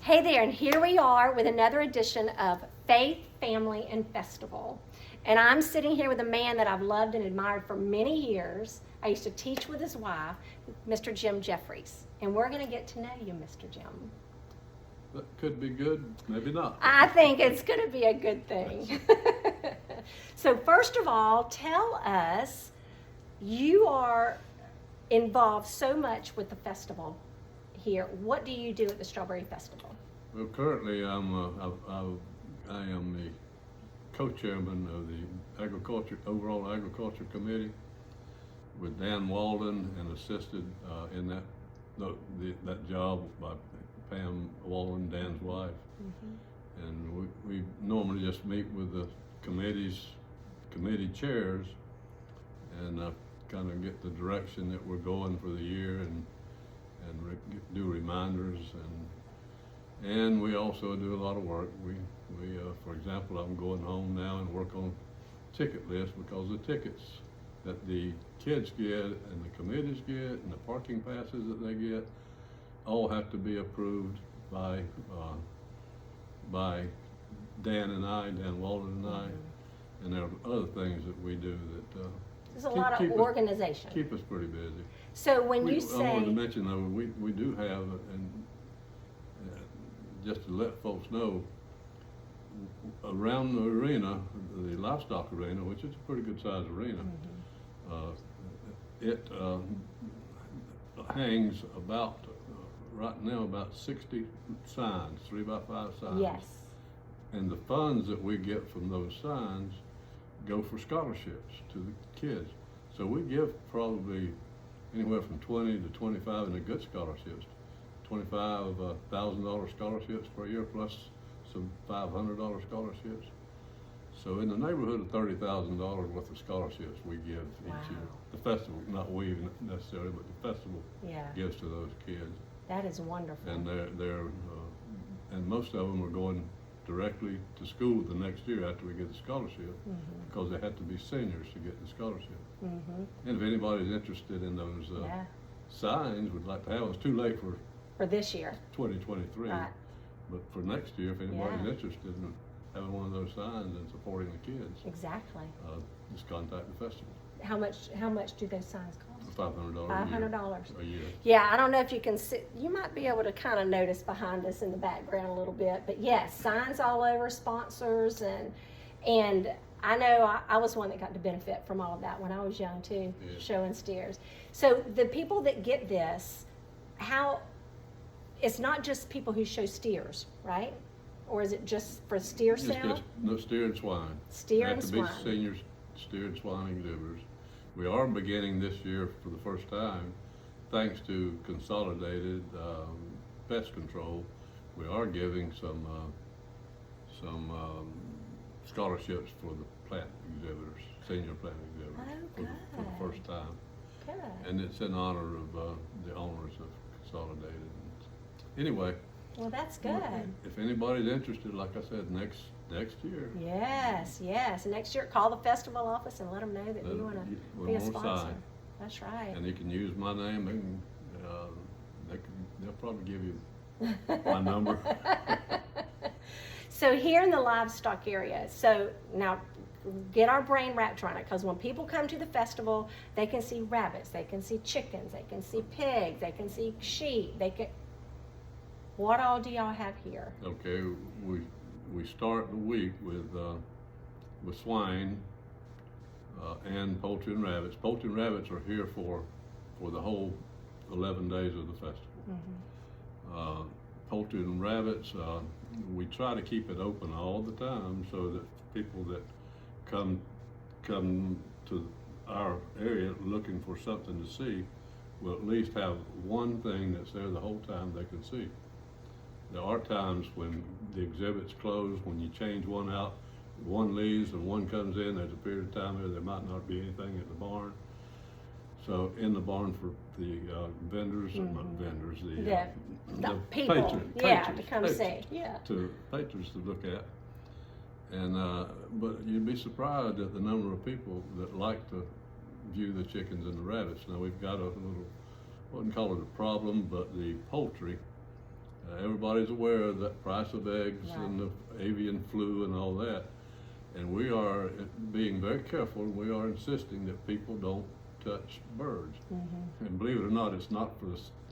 Hey there, and here we are with another edition of Faith, Family, and Festival. And I'm sitting here with a man that I've loved and admired for many years. I used to teach with his wife, Mr. Jim Jeffries. And we're going to get to know you, Mr. Jim. That could be good, maybe not. I think it's going to be a good thing. So first of all, tell us, you are involved so much with the festival here. What do you do at the Strawberry Festival? Well, currently I am the co-chairman of the overall agriculture committee with Dan Walden, and assisted in that job by Pam Walden, Dan's wife. Mm-hmm. And we normally just meet with the committee chairs and kind of get the direction that we're going for the year, and do reminders, and we also do a lot of work. We for example, I'm going home now and work on ticket lists, because the tickets that the kids get and the committees get and the parking passes that they get all have to be approved by Dan and I, Dan Walden and I, and there are other things that we do that there's a lot of organization. Keep us pretty busy. So when you I say, wanted to mention though, we do have, and just to let folks know, around the arena, the livestock arena, which is a pretty good sized arena, it hangs about, right now, about 60 signs, 3x5 signs. yes, And the funds that we get from those signs go for scholarships to the kids. So we give probably anywhere from 20 to 25 in the good scholarships, $25,000 scholarships per year, plus some $500 scholarships. So in the neighborhood of $30,000 worth of scholarships we give each year. The festival, not we necessarily, but the festival gives to those kids. That is wonderful. And and most of them are going directly to school the next year after we get the scholarship, because they have to be seniors to get the scholarship. And if anybody's interested in those signs, would like to have them. It's too late for this year. 2023, Right. but for next year, if anybody's interested in having one of those signs and supporting the kids, Exactly. just contact the festival. How much do those signs cost? $500 $500 a year. Yeah, I don't know if you can see, you might be able to kind of notice behind us in the background a little bit, but yes, signs all over, sponsors, and I know I was one that got to benefit from all of that when I was young too, showing steers. So the people that get this, it's not just people who show steers, right? Or is it just for steer sale? No, steer and swine. Steer and swine. They have to be senior steer and swine exhibitors. We are beginning this year for the first time, thanks to Consolidated Pest Control. We are giving some scholarships for the plant exhibitors, senior plant exhibitors, for the first time. Good. And it's in honor of the owners of Consolidated. Anyway. Well, that's good. If anybody's interested, like I said, next year. Yes. Next year, call the festival office and let them know that you want to be a sponsor. Sign. That's right. And you can use my name, and they'll probably give you my number. So here in the livestock area, so now get our brain wrapped around it, because when people come to the festival, they can see rabbits, they can see chickens, they can see pigs, they can see sheep, what all do y'all have here? Okay, we start the week with swine and poultry and rabbits. Poultry and rabbits are here for the whole 11 days of the festival. Poultry and rabbits, we try to keep it open all the time so that people that come to our area looking for something to see will at least have one thing that's there the whole time they can see. There are times when the exhibit's closed, when you change one out, one leaves and one comes in, there's a period of time there might not be anything at the barn. So in the barn for the vendors, not vendors, the people, patrons, to come see, to patrons to look at. And but you'd be surprised at the number of people that like to view the chickens and the rabbits. Now we've got a little, I wouldn't call it a problem, but the poultry Everybody's aware of the price of eggs and the avian flu and all that. And we are being very careful, and we are insisting that people don't touch birds. And believe it or not, it's not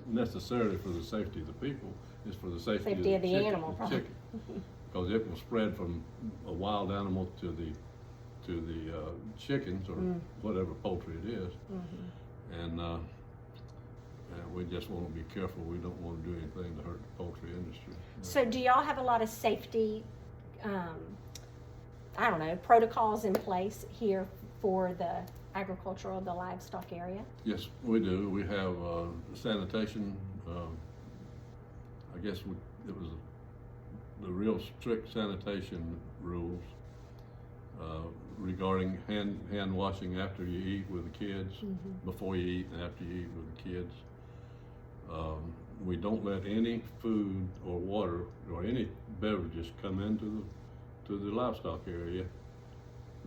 necessarily for the safety of the people, it's for the safety of the chicken, animal, chicken. Because it will spread from a wild animal to the chickens or whatever poultry it is. And we just want to be careful. We don't want to do anything to hurt the poultry industry. So do y'all have a lot of safety, I don't know, protocols in place here for the agricultural, the livestock area? Yes, we do. We have sanitation. I guess it was the real strict sanitation rules regarding hand washing after you eat with the kids, before you eat and after you eat with the kids. We don't let any food or water or any beverages come into the livestock area,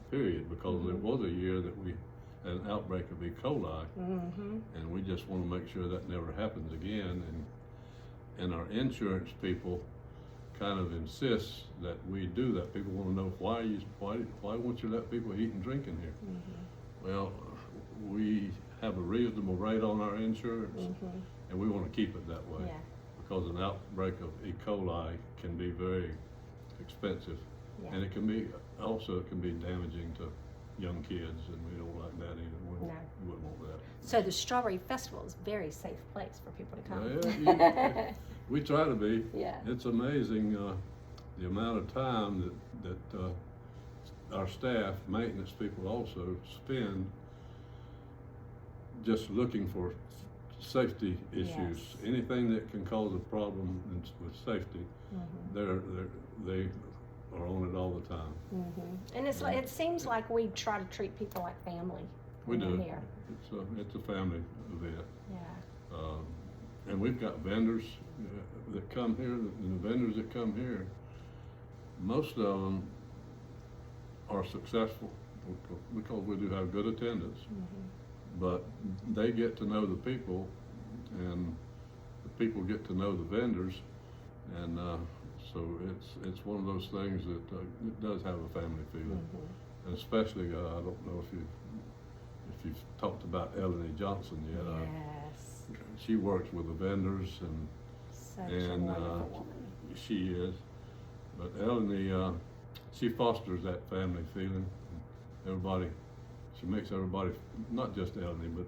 period, because there was a year that we had an outbreak of E. coli, and we just want to make sure that never happens again. And our insurance people kind of insist that we do that. People want to know why won't you let people eat and drink in here? Well, we have a reasonable rate on our insurance, and we want to keep it that way, because an outbreak of E. coli can be very expensive, and it can be damaging to young kids, and we don't like that either. We wouldn't want that. So the Strawberry Festival is a very safe place for people to come. Yeah, we try to be. Yeah. It's amazing the amount of time that our staff, maintenance people also spend just looking for safety issues. Anything that can cause a problem with safety, they are on it all the time. And it seems like we try to treat people like family. We do. Here. It's a family event. Yeah. And we've got vendors that come here, and the vendors that come here, most of them are successful because we do have good attendance. But they get to know the people, and the people get to know the vendors, and so it's one of those things that it does have a family feeling. And especially, I don't know if you've talked about Eleni Johnson yet. Yes. She works with the vendors, Such a wonderful woman. She is. But Eleni, she fosters that family feeling. Everybody, she makes everybody, not just Eleni, but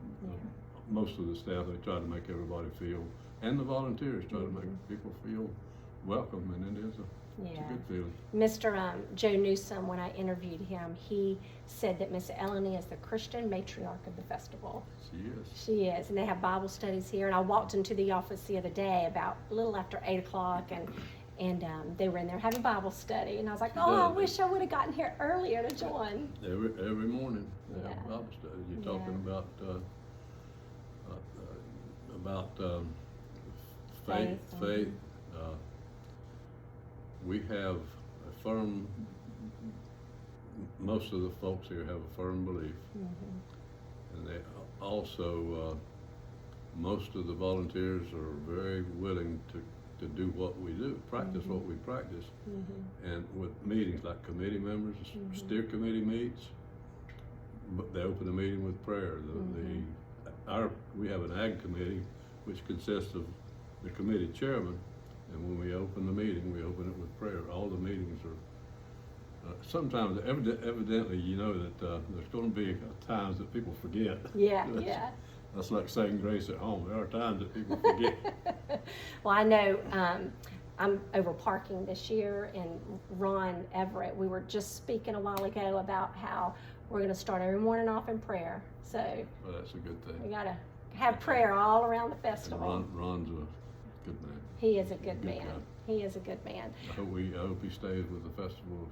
most of the staff, they try to make everybody feel, and the volunteers try to make people feel welcome, and it is it's a good feeling. Mr. Joe Newsom, when I interviewed him, he said that Miss Eleni is the Christian matriarch of the festival. She is. She is, and they have Bible studies here. And I walked into the office the other day about a little after 8 o'clock, and they were in there having Bible study, and I was like, I wish I would have gotten here earlier to join. Every morning they have Bible study. You're talking about faith. We have a firm, most of the folks here have a firm belief. And they also, most of the volunteers are very willing to do what we do, practice what we practice. And with meetings like committee members, steer committee meets, but they open the meeting with prayer. We have an ag committee, which consists of the committee chairman, and when we open the meeting, we open it with prayer. All the meetings are, sometimes, evidently, you know that there's going to be times that people forget. That's like saying grace at home. There are times that people forget. Well, I know I'm over parking this year, and Ron Everett, we were just speaking a while ago about how we're going to start every morning off in prayer. So Well, that's a good thing. We got to have prayer all around the festival. Ron's a good man. He is a good man. guy. He is a good man. I hope he stays with the festival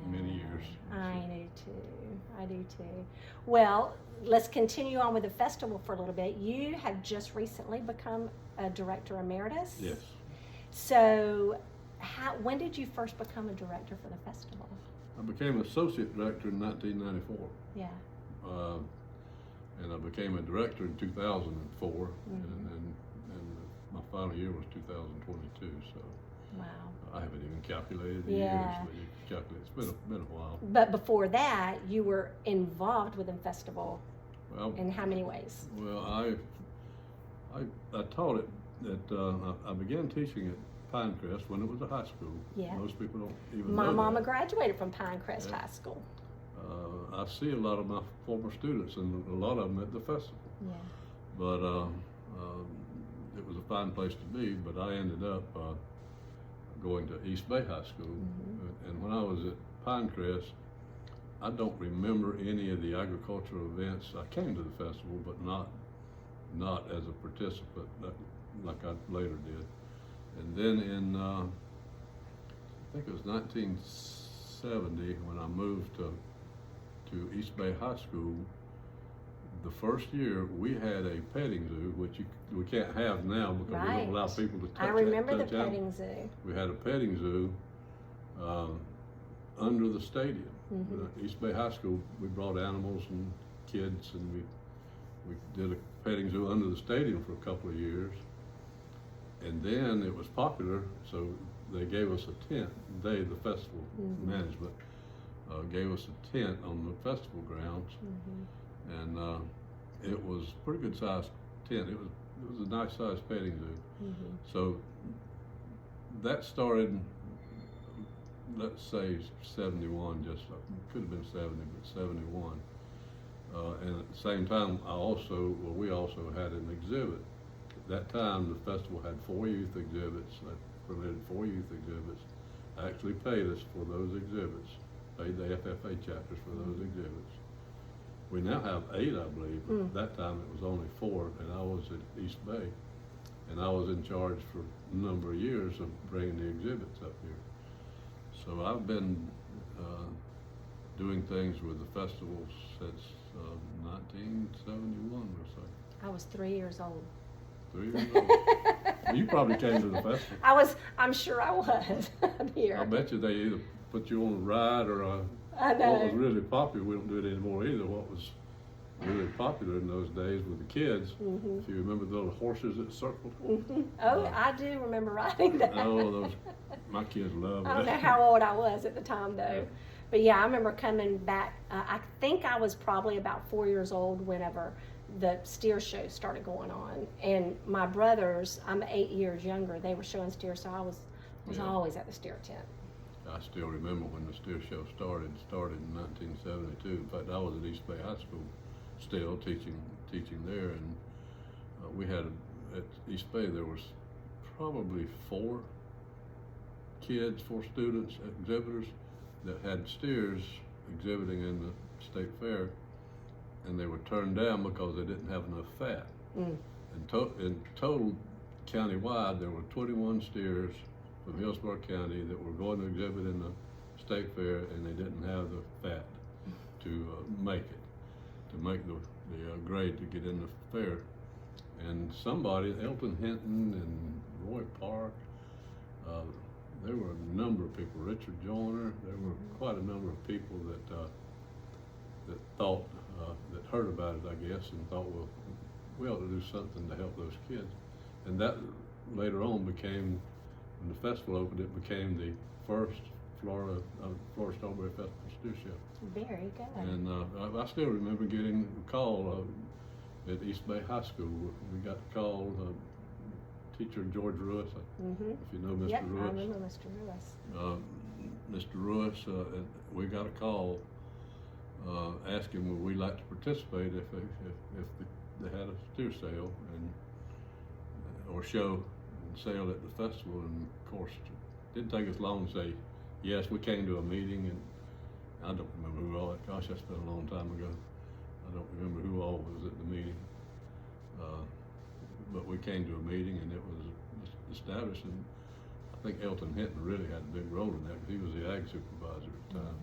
many years. I do too. Well, let's continue on with the festival for a little bit. You have just recently become a director emeritus. Yes. So, when did you first become a director for the festival? I became associate director in 1994. Yeah. And I became a director in 2004, and my final year was 2022, so Wow. I haven't even calculated the Yeah. years, but you can calculate. It's been a while. But before that, you were involved with the festival Well, in how many ways? well, I taught it I began teaching at Pinecrest when it was a high school. Yeah. Most people don't even My know mama that. graduated from Pinecrest Yeah. High School. I see a lot of my former students, and a lot of them at the festival. Yeah. But it was a fine place to be. But I ended up going to East Bay High School, and when I was at Pinecrest, I don't remember any of the agricultural events. I came to the festival, but not as a participant like I later did. And then in I think it was 1970 when I moved to East Bay High School. The first year we had a petting zoo, which we can't have now because we don't allow people to touch I remember the touch animals. petting zoo. We had a petting zoo under the stadium. East Bay High School, we brought animals and kids, and we did a petting zoo under the stadium for a couple of years. And then it was popular, so they gave us a tent. The festival management gave us a tent on the festival grounds, and it was a pretty good sized tent. It was a nice sized petting zoo. So that started, let's say 71, just could have been 70, but 71. And at the same time, we also had an exhibit. At that time, the festival had 4 youth exhibits. I permitted 4 youth exhibits. I actually paid us for those exhibits, paid the FFA chapters for those exhibits. We now have 8, I believe. At that time, it was only 4, and I was at East Bay, and I was in charge for a number of years of bringing the exhibits up here. So I've been doing things with the festival since 1971 or so. I was 3 years old. 3 years old. Well, you probably came to the festival. I'm sure I was here. I bet you they either put you on a ride or I know. what was really popular. We don't do it anymore either. What was really popular in those days with the kids, if you remember the little horses that circled. Oh, I do remember riding that. Oh, my kids loved it. I don't know how old I was at the time though. But yeah, I remember coming back. I think I was probably about 4 years old whenever the steer show started going on. And my brothers, I'm 8 years younger, they were showing steer, so I was always at the steer tent. I still remember when the steer show started in 1972. In fact, I was at East Bay High School still teaching there, and we had at East Bay there was probably 4 students, exhibitors that had steers exhibiting in the state fair, and they were turned down because they didn't have enough fat. In total, countywide, there were 21 steers from Hillsborough County that were going to exhibit in the state fair, and they didn't have the fat to make the grade to get in the fair. And somebody, Elton Hinton and Roy Park, there were a number of people, Richard Joyner, there were quite a number of people that thought, that heard about it, I guess, and thought, well, we ought to do something to help those kids. And that later on became, when the festival opened, it became the first Florida Strawberry Festival steer show. Very good. And I still remember getting a call at East Bay High School. We got called, teacher George Ruiz, if you know Mr. Yep, Ruiz. I remember Mr. Ruiz. Mr. Ruiz, we got a call asking would we like to participate if they had a steer sale or show and sale at the festival. And of course, it didn't take us long to say yes. We came to a meeting, and I don't remember who all. Gosh, that's been a long time ago. I don't remember who all was at the meeting. But we came to a meeting, and it was established. And I think Elton Hinton really had a big role in that because he was the ag supervisor at the time.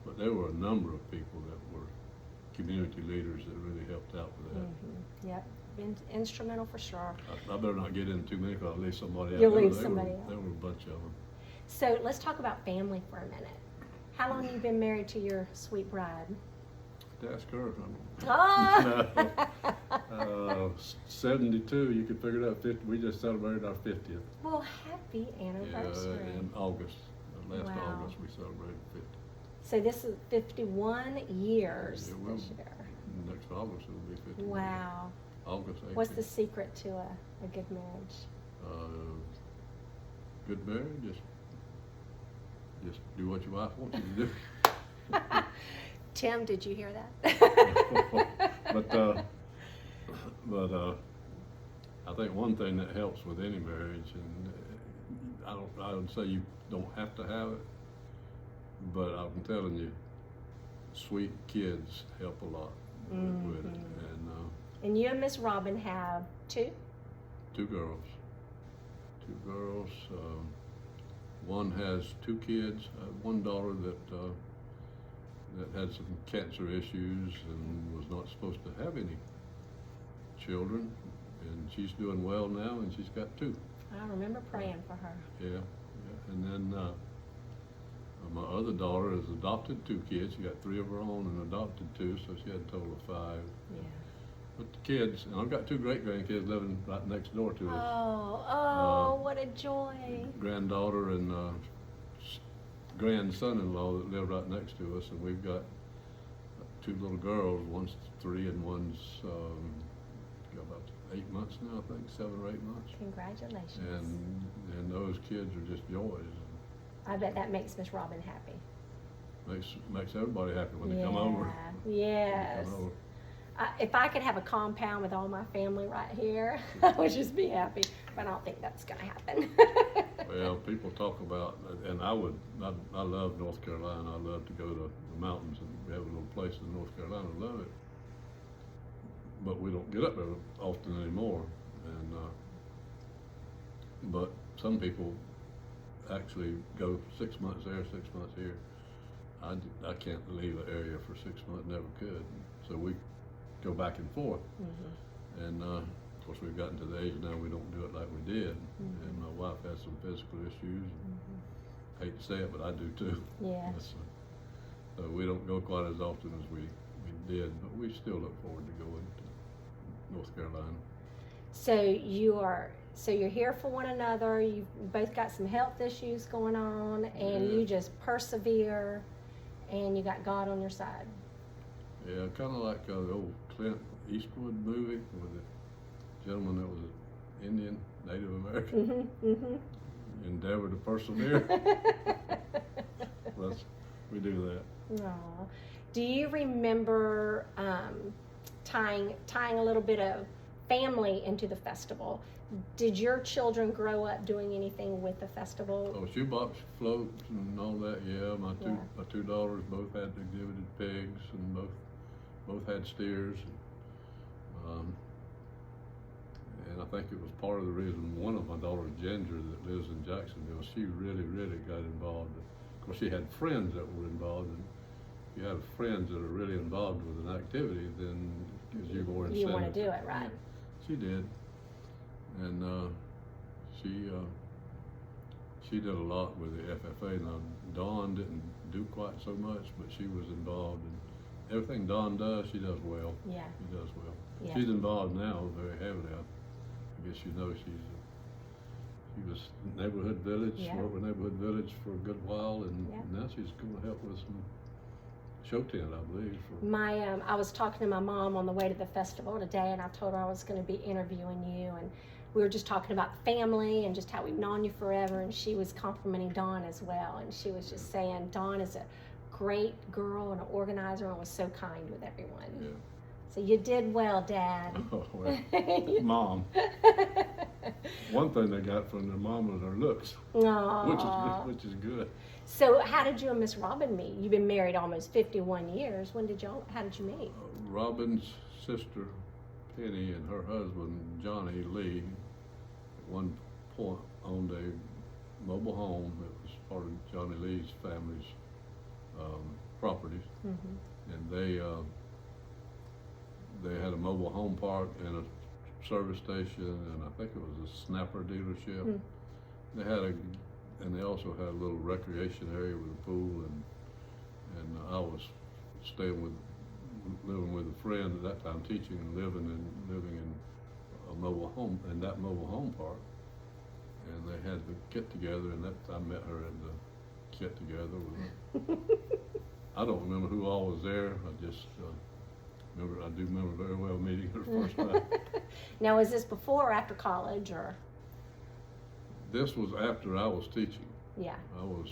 But there were a number of people that were community leaders that really helped out with that. Yep, been instrumental for sure. I better not get into too many because I'll leave somebody out. You'll leave somebody out. There were a bunch of them. So let's talk about family for a minute. How long have you been married to your sweet bride? to ask her. Oh. 72, you could figure it out. 50. We just celebrated our 50th. Well, happy anniversary. In August. Last Wow. August, we celebrated 50. So this is 51 years Yeah, well, this year. Next August it will be 50. Wow. August 18th. What's the secret to a good marriage? Good marriage, just do what your wife wants you to do. Tim, did you hear that? but I think one thing that helps with any marriage, and I would say you don't have to have it, but I'm telling you, sweet kids help a lot with it. And you and Miss Robin have two? Two girls. One has two kids. One daughter that had some cancer issues and was not supposed to have any children, and she's doing well now, and she's got two. I remember praying for her. Yeah. And then my other daughter has adopted two kids. She got three of her own and adopted two, so she had a total of 5. Yeah. But the kids, and I've got two great grandkids living right next door to us. Oh, what a joy. Granddaughter and grandson-in-law that live right next to us, and we've got two little girls. One's 3 and one's got about 8 months now, I think, 7 or 8 months. Congratulations. And those kids are just joys. I bet that makes Miss Robin happy. Makes everybody happy when they come over. Yes. Come over. If I could have a compound with all my family right here, I would just be happy. But I don't think that's going to happen. Well, people talk about, and I love North Carolina. I love to go to the mountains, and we have a little place in North Carolina. I love it. But we don't get up there often anymore. But some people actually go 6 months there, 6 months here. I can't leave an area for 6 months, never could. So we go back and forth. Mm-hmm. And of course, we've gotten to the age now we don't do it like we did. Mm-hmm. And my wife has some physical issues. Mm-hmm. Hate to say it, but I do too. Yes. So we don't go quite as often as we did, but we still look forward to going to North Carolina. So you're here for one another. You've both got some health issues going on, and you just persevere, and you got God on your side. Yeah, kind of like the old Clint Eastwood movie with the gentleman that was an Indian, Native American. Mm-hmm, mm-hmm. Endeavor to persevere. We do that. Aww. Do you remember tying a little bit of family into the festival? Did your children grow up doing anything with the festival? Oh, shoebox floats and all that. Yeah, my two daughters both had exhibited pigs, and both had steers. And I think it was part of the reason one of my daughters, Ginger, that lives in Jacksonville, she really got involved. Of course, she had friends that were involved, and if you have friends that are really involved with an activity, then it gives you more incentive. You want to do it, right? She did, and she did a lot with the FFA. Now, Dawn didn't do quite so much, but she was involved, and everything Dawn does, she does well. Yeah. She does well. Yeah. She's involved now very heavily. I guess you know she was neighborhood village, worked with neighborhood village for a good while, and now she's going to help with some show tent, I believe. I was talking to my mom on the way to the festival today, and I told her I was going to be interviewing you, and we were just talking about the family and just how we've known you forever, and she was complimenting Dawn as well, and she was just saying Dawn is a great girl and an organizer and was so kind with everyone. Yeah. So you did well, Dad. Oh, well, Mom. One thing they got from their mom was her looks, which is good. So how did you and Miss Robin meet? You've been married almost 51 years. How did you meet? Robin's sister, Penny, and her husband, Johnny Lee, at one point owned a mobile home that was part of Johnny Lee's family's properties. Mm-hmm. And they had a mobile home park and a service station, and I think it was a Snapper dealership. Mm. They also had a little recreation area with a pool, and I was staying with living with a friend at that time, teaching and living in a mobile home, in that mobile home park. And they had the get together, and I met her at the get together. I don't remember who all was there. I just I do remember very well meeting her the first time. Now, is this before or after college, or? This was after I was teaching. Yeah. I was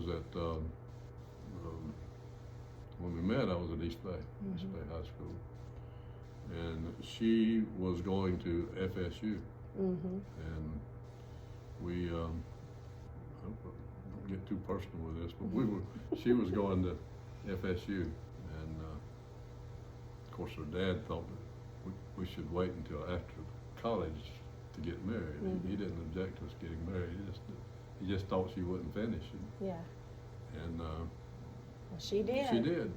at when we met. I was at East Bay, Mm-hmm. East Bay High School, and she was going to FSU, Mm-hmm. and we. I don't get too personal with this, but she was going to FSU, and of course her dad thought that we should wait until after college to get married. Mm-hmm. He didn't object to us getting married. He just thought she wouldn't finish. Yeah. And Well, she did. She did.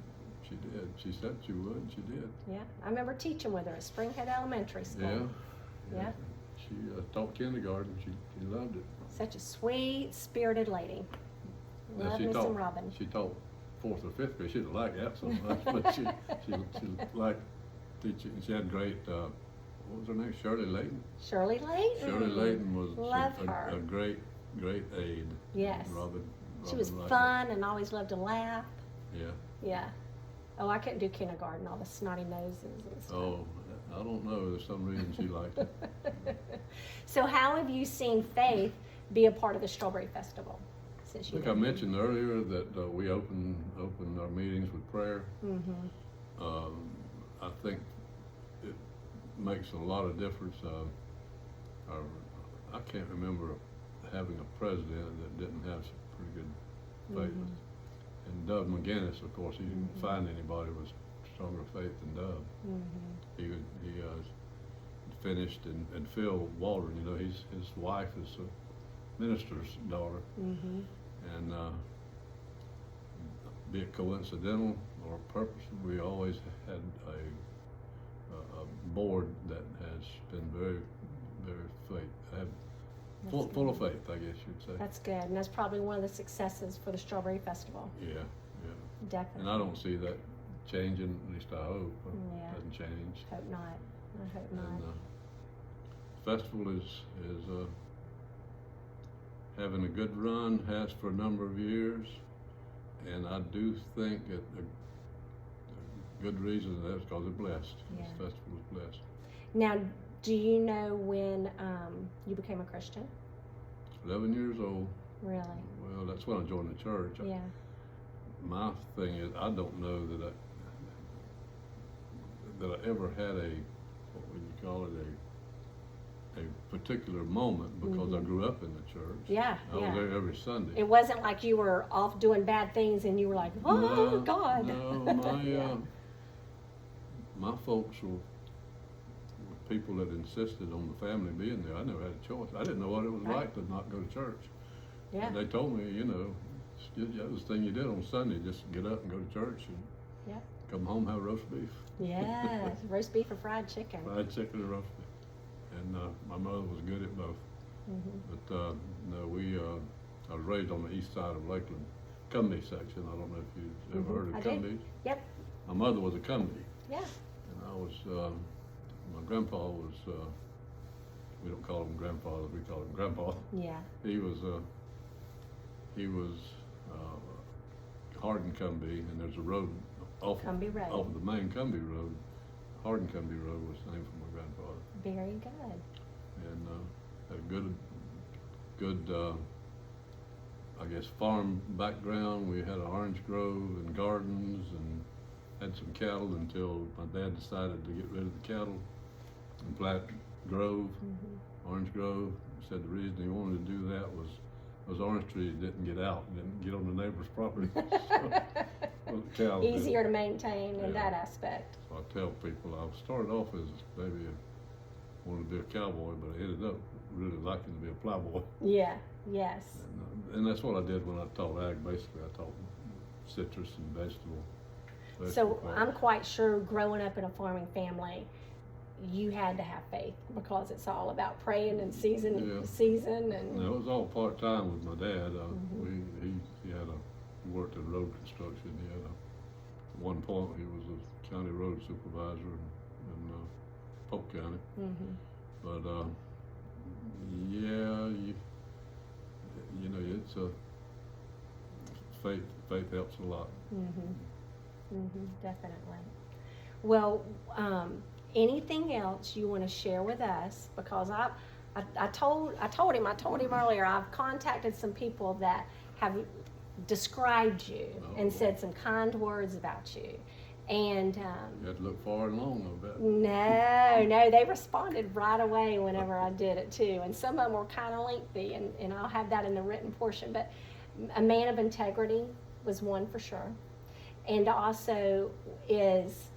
She did. She said she would, and she did. Yeah. I remember teaching with her at Springhead Elementary School. Yeah. She taught kindergarten. She loved it. Such a sweet, spirited lady. Now, Love me some Robin. She taught 4th or 5th grade. She didn't like that so much, but she liked teaching. She had great, what was her name? Shirley Layton? Shirley Layton. Shirley Layton was Love her. a great aide. Yes. Robin She was liked fun and always loved to laugh. her. Yeah. Yeah. Oh, I couldn't do kindergarten, all the snotty noses and stuff. Oh, I don't know. There's some reason she liked it. So how have you seen Faith be a part of the Strawberry Festival? I think I mentioned earlier that we open our meetings with prayer. Mm-hmm. I think it makes a lot of difference. I can't remember having a president that didn't have some pretty good faith. Mm-hmm. And Doug McGinnis, of course, he didn't Mm-hmm. find anybody with stronger faith than Doug. Mm-hmm. He finished, and Phil Waldron, you know, his wife is a minister's daughter. Mm-hmm. And be it coincidental or purposeful, we always had a board that has been very, very full of faith, I guess you'd say. That's good, and that's probably one of the successes for the Strawberry Festival. Yeah. Definitely. And I don't see that changing, at least I hope. Yeah. It doesn't change. Hope not. I hope not. And festival is having a good run, has for a number of years, and I do think that a good reason that's because it's blessed. Yeah. This festival is blessed. Now, do you know when you became a Christian? 11 years old. Really? Well, that's when I joined the church. Yeah. My thing is, I don't know that I ever had what would you call it, a particular moment, because I grew up in the church. Yeah, I was there every Sunday. It wasn't like you were off doing bad things and you were like, oh, No, God. No, my folks were people that insisted on the family being there. I never had a choice. I didn't know what it was like to not go to church. Yeah. And they told me, you know, that was the thing you did on Sunday, just get up and go to church and Yeah. come home, have roast beef. Yeah, roast beef or fried chicken. Fried chicken and roast beef. And my mother was good at both. Mm-hmm. But no, I was raised on the east side of Lakeland, Cumbie section. I don't know if you've ever heard of I did. Cumbie. Yep. My mother was a Cumbie. Yeah. And I was, my grandpa was, we don't call him grandfather, we call him grandpa. Yeah. He was Hardin Cumbie, and there's a road off Cumbie Road. of the main Cumbie Road. Hardin Cumbie Road was named for my grandfather. Very good. And had a good, I guess, farm background. We had an orange grove and gardens and had some cattle until my dad decided to get rid of the cattle and plant Grove, Orange Grove. He said the reason he wanted to do that was those orange trees didn't get out, didn't get on the neighbor's property. So, the cows did. Easier to maintain in Yeah. that aspect. So I tell people I started off as maybe wanted to be a cowboy, but I ended up really liking to be a plowboy. Yeah. Yes. And that's what I did when I taught ag. Basically, I taught citrus and vegetable So crops. I'm quite sure growing up in a farming family, you had to have faith because it's all about praying and season and And it was all part time with my dad. He worked in road construction. He had one point, he was a county road supervisor in Polk County. Mm-hmm. But yeah, you know, it's a faith helps a lot. Mm-hmm. Mm-hmm. Definitely. Well, anything else you want to share with us? Because I told him earlier, I've contacted some people that have described you and said some kind words about you. And You had to look far and long, I bet. no, they responded right away whenever I did it too. And some of them were kind of lengthy, and I'll have that in the written portion. But a man of integrity was one for sure. And also is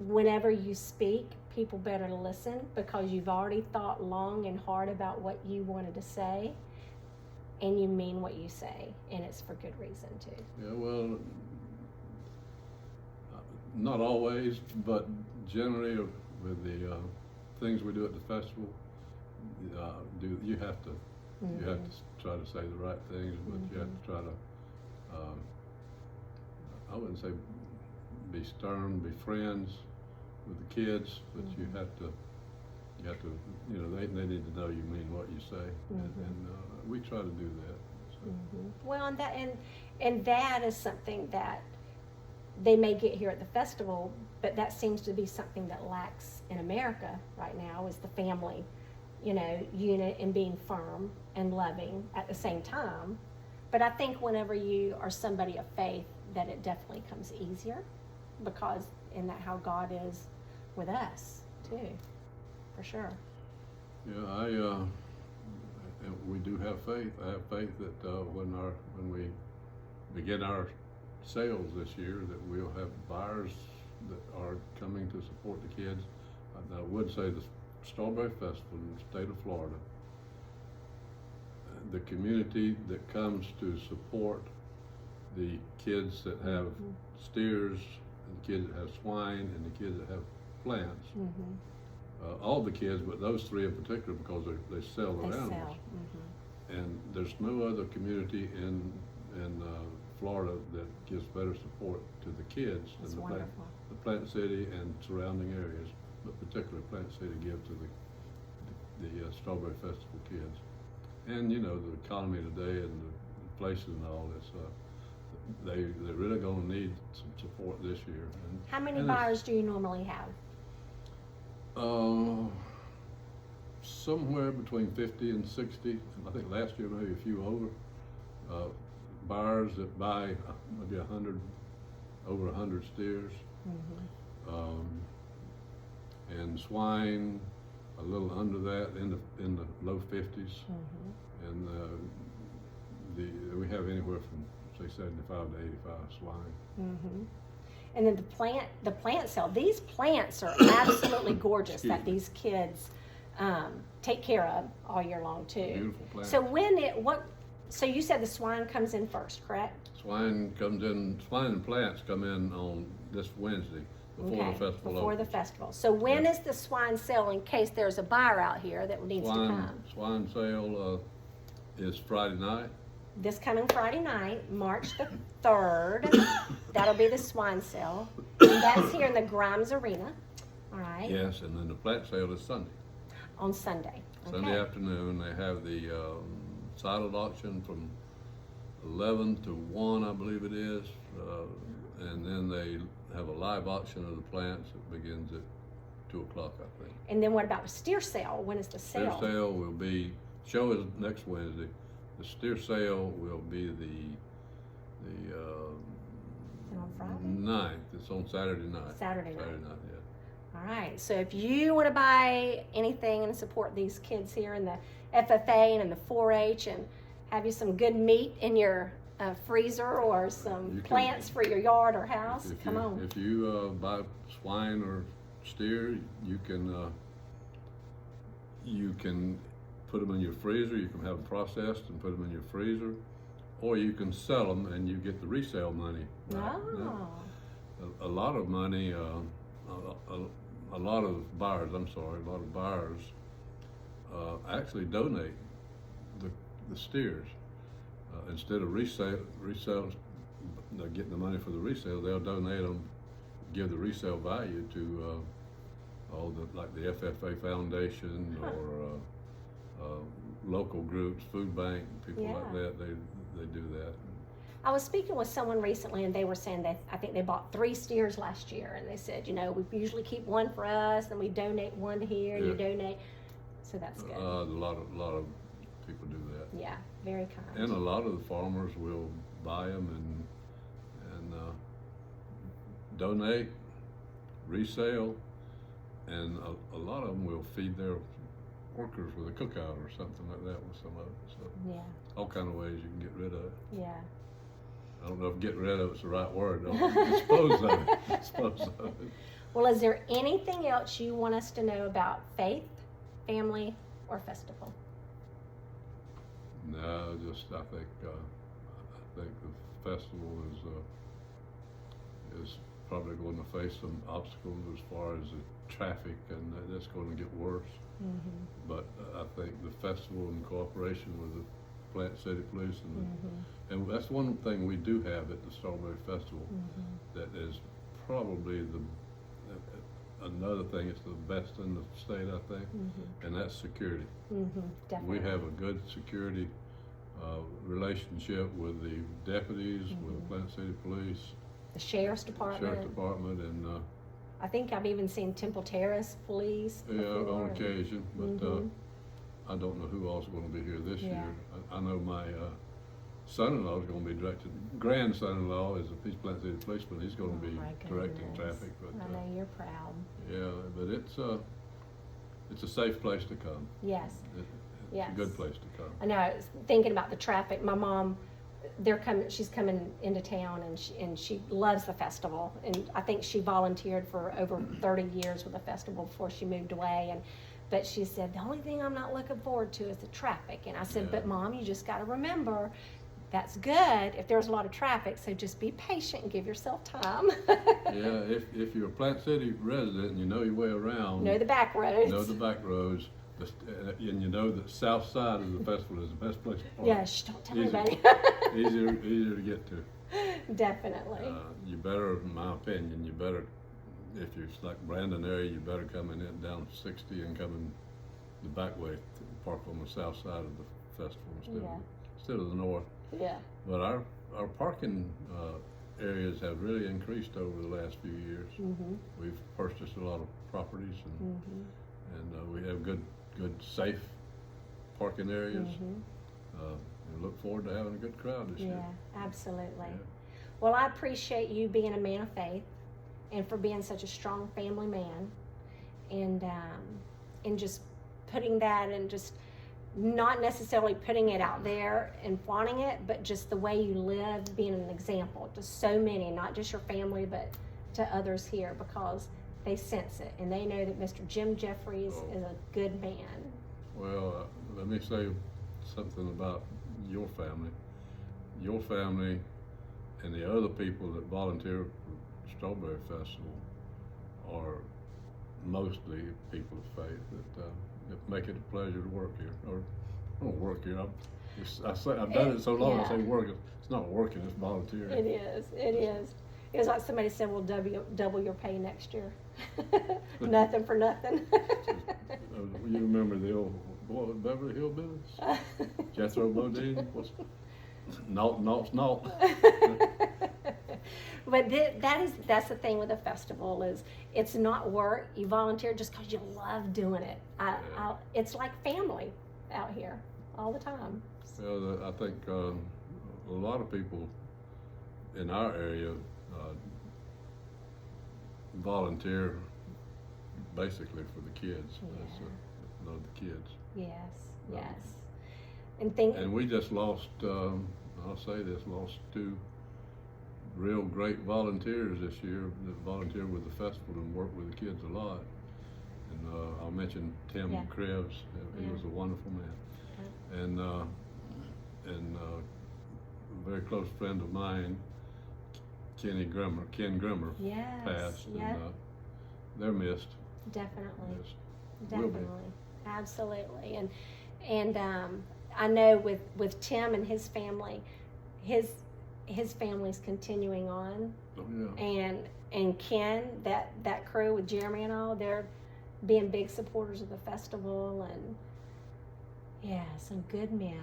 whenever you speak, people better listen because you've already thought long and hard about what you wanted to say, and you mean what you say, and it's for good reason too. Yeah, well, not always, but generally with the things we do at the festival, you have to try to say the right things, but you have to try to I wouldn't say be stern, be friends with the kids, but you have to, you know, they need to know you mean what you say, and we try to do that. So. Well, and that is something that they may get here at the festival, but that seems to be something that lacks in America right now is the family, you know, unit and being firm and loving at the same time. But I think whenever you are somebody of faith, that it definitely comes easier because isn't that how God is with us too, for sure. Yeah, we do have faith. I have faith that when we begin our sales this year, that we'll have buyers that are coming to support the kids. I would say the Strawberry Festival in the state of Florida, the community that comes to support the kids that have steers, and the kids that have swine, and the kids that have plants. All the kids, but those three in particular, because they sell their animals. And there's no other community in Florida that gives better support to the kids than the Plant City and surrounding areas, but particularly Plant City give to the Strawberry Festival kids. And you know, the economy today and the places and all this, they're really going to need some support this year. How many buyers do you normally have? Somewhere between 50 and 60. I think last year maybe a few over. Buyers that buy maybe over 100 steers. And swine a little under that, in the low 50s. And we have anywhere from say 75 to 85 swine. And then the plant sale. These plants are absolutely gorgeous that these kids take care of all year long too. Beautiful plants. So so you said the swine comes in first, correct? Swine and plants come in on this Wednesday before the festival. Before the festival. So when is the swine sale in case there's a buyer out here that needs to come? Swine sale is Friday night. This coming Friday night, March the 3rd. That'll be the swine sale. And that's here in the Grimes Arena. All right. Yes, and then the plant sale is Sunday. On Sunday. Okay. Sunday afternoon, they have the silent auction from 11 to 1, I believe it is. And then they have a live auction of the plants that begins at 2 o'clock, I think. And then what about the steer sale? When is the sale? Steer sale will be, show is next Wednesday. The steer sale will be the on Friday? 9th. It's on Saturday night. Saturday night, yeah. All right. So if you want to buy anything and support these kids here in the FFA and in the 4-H and have you some good meat in your freezer or some plants for your yard or house, come on. If you buy swine or steer, you can put them in your freezer. You can have them processed and put them in your freezer, or you can sell them and you get the resale money. Oh. A lot of money. A lot of buyers actually donate the steers instead of reselling they're getting the money for the resale, they'll donate them, give the resale value to all the, like the FFA Foundation or local groups, food bank, people like that. They do that. I was speaking with someone recently, and they were saying that I think they bought 3 steers last year, and they said, you know, we usually keep one for us, and we donate one here, and you donate. So that's good. A lot of people do that. Yeah, very kind. And a lot of the farmers will buy them and donate, resale, and a lot of them will feed their workers with a cookout or something like that with some of it. So all kind of ways you can get rid of it. Yeah. I don't know if get rid of it's the right word. Dispose of it. Dispose of it. Well, is there anything else you want us to know about faith, family, or festival? No, just I think the festival is probably going to face some obstacles as far as the traffic, and that's going to get worse. Mm-hmm. But I think the festival in cooperation with the Plant City Police and that's one thing we do have at the Strawberry Festival that is probably another thing. It's the best in the state, I think, and that's security. Definitely. We have a good security relationship with the deputies, with the Plant City Police, the Sheriff's Department. And I think I've even seen Temple Terrace Police before. On occasion, but I don't know who else is going to be here this year. I know my son-in-law is going to be grandson-in-law is a Plant City policeman. He's going to be directing traffic. But I know you're proud. Yeah, but it's a safe place to come. Yes. It's a good place to come. I know. I was thinking about the traffic. My mom, she's coming into town, and she loves the festival. And I think she volunteered for over 30 years with the festival before she moved away. But she said, the only thing I'm not looking forward to is the traffic. And I said, but Mom, you just got to remember, that's good if there's a lot of traffic, so just be patient and give yourself time. If you're a Plant City resident and you know your way around. Know the back roads. Know the back roads. And you know the south side of the festival is the best place to park. Yeah, don't tell anybody. easier to get to. Definitely. You better, in my opinion, if you're like Brandon area, you better come in down 60 and come in the back way to park on the south side of the festival instead of the north. Yeah. But our parking areas have really increased over the last few years. We've purchased a lot of properties and we have good safe parking areas. And look forward to having a good crowd this year. Yeah, absolutely. Well, I appreciate you being a man of faith, and for being such a strong family man, and just putting that, and just not necessarily putting it out there and flaunting it, but just the way you live, being an example to so many, not just your family, but to others here, because they sense it and they know that Mr. Jim Jeffries is a good man. Well, let me say something about your family. Your family and the other people that volunteer for the Strawberry Festival are mostly people of faith that make it a pleasure to work here. Or I don't work here. I've done it so long. I say work. It's not working. It's volunteering. It is. It is. It was like somebody said, "We'll double your pay next year." Nothing for nothing. You remember the old Beverly Hillbillies? Jethro Bodine was naught. But that's the thing with a festival is it's not work. You volunteer just because you love doing it. It's like family out here all the time. Well, I think a lot of people in our area volunteer basically for the kids. Love the kids. Yes. And we just lost, I'll say this, lost 2 real great volunteers this year that volunteer with the festival and work with the kids a lot. And I'll mention Tim Krebs. He was a wonderful man. And a very close friend of mine, Ken Grimmer, passed. And they're missed. Definitely. Definitely. Absolutely. And I know with Tim and his family, his family's continuing on. Oh, yeah. And Ken, that crew with Jeremy and all, they're being big supporters of the festival, and yeah, some good men.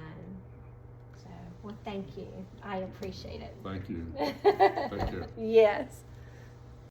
So, well, thank you. I appreciate it. Thank you. Take care. Yes.